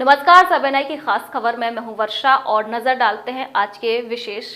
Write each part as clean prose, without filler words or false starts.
नमस्कार, सबेनाई की खास खबर में मैं हूं वर्षा और नजर डालते हैं आज के विशेष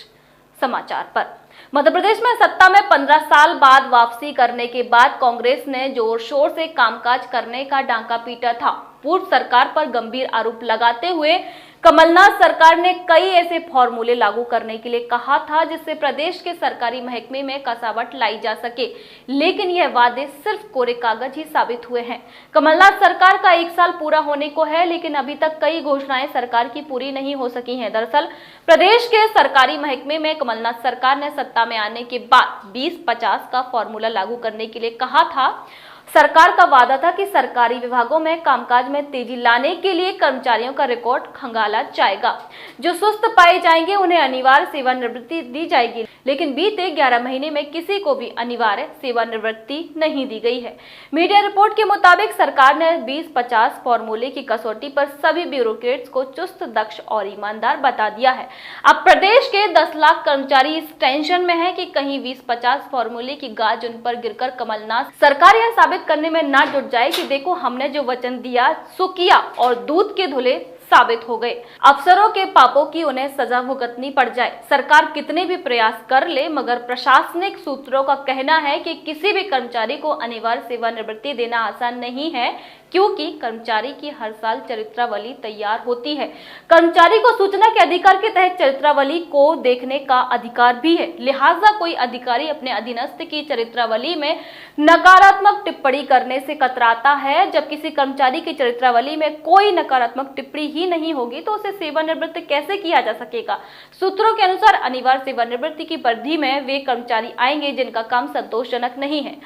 समाचार पर। मध्य प्रदेश में सत्ता में 15 साल बाद वापसी करने के बाद कांग्रेस ने जोर शोर से कामकाज करने का डांका पीटा था। पूर्व सरकार पर गंभीर आरोप लगाते हुए कमलनाथ सरकार ने कई ऐसे फॉर्मूले लागू करने के लिए कहा था जिससे प्रदेश के सरकारी महकमे में कसावट लाई जा सके, लेकिन यह वादे सिर्फ कोरे कागज ही साबित हुए हैं। कमलनाथ सरकार का 1 साल पूरा होने को है, लेकिन अभी तक कई घोषणाएं सरकार की पूरी नहीं हो सकी हैं। दरअसल प्रदेश के सरकारी महकमे में कमलनाथ सरकार ने सत्ता में आने के बाद 20-50 का फॉर्मूला लागू करने के लिए कहा था। सरकार का वादा था कि सरकारी विभागों में कामकाज में तेजी लाने के लिए कर्मचारियों का रिकॉर्ड खंगाला जाएगा। जो सुस्त पाए जाएंगे उन्हें अनिवार्य सेवानिवृत्ति दी जाएगी, लेकिन बीते 11 महीने में किसी को भी अनिवार्य सेवानिवृत्ति नहीं दी गई है। मीडिया रिपोर्ट के मुताबिक सरकार ने 20-50 फॉर्मूले की कसौटी पर सभी ब्यूरोक्रेट्स को चुस्त, दक्ष और ईमानदार बता दिया है। अब प्रदेश के 10 लाख कर्मचारी इस टेंशन में है कि कहीं 20-50 फॉर्मूले की गाज उन पर गिरकर कमलनाथ सरकार यह साबित करने में ना जुट जाए कि देखो हमने जो वचन दिया सो किया और दूध के धुले साबित हो गए। अफसरों के पापों की उन्हें सजा भुगतनी पड़ जाए। सरकार कितने भी प्रयास कर ले, मगर प्रशासनिक सूत्रों का कहना है कि किसी भी कर्मचारी को अनिवार्य सेवानिवृत्ति देना आसान नहीं है, क्योंकि कर्मचारी की हर साल चरित्रावली तैयार होती है। कर्मचारी को सूचना के अधिकार के तहत चरित्रावली को देखने का अधिकार भी है। लिहाजा कोई अधिकारी अपने अधीनस्थ की चरित्रावली में नकारात्मक टिप्पणी करने से कतराता है। जब किसी कर्मचारी की चरित्रावली में कोई नकारात्मक टिप्पणी ही नहीं होगी तो उसे सेवानिवृत्त कैसे किया जा सकेगा। सूत्रों के अनुसार अनिवार्य सेवानिवृत्ति की परिधि में वे कर्मचारी आएंगे जिनका काम संतोषजनक नहीं है,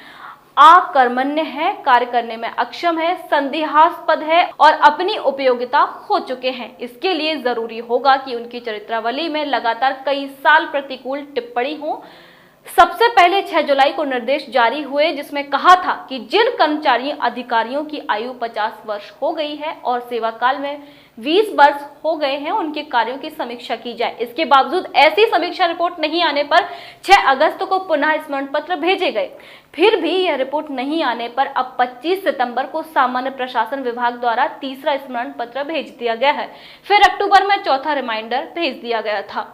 अकर्मण्य है, कार्य करने में अक्षम है, संदेहास्पद है और अपनी उपयोगिता खो चुके हैं। इसके लिए जरूरी होगा कि उनकी चरित्रावली में लगातार कई साल प्रतिकूल टिप्पणी हो। सबसे पहले 6 जुलाई को निर्देश जारी हुए जिसमें कहा था कि जिन कर्मचारी अधिकारियों की आयु 50 वर्ष हो गई है और सेवा काल में 20 वर्ष हो गए हैं, उनके कार्यों की समीक्षा की जाए। इसके बावजूद ऐसी समीक्षा रिपोर्ट नहीं आने पर 6 अगस्त को पुनः स्मरण पत्र भेजे गए। फिर भी यह रिपोर्ट नहीं आने पर अब 25 सितंबर को सामान्य प्रशासन विभाग द्वारा तीसरा स्मरण पत्र भेज दिया गया है। फिर अक्टूबर में चौथा रिमाइंडर भेज दिया गया था।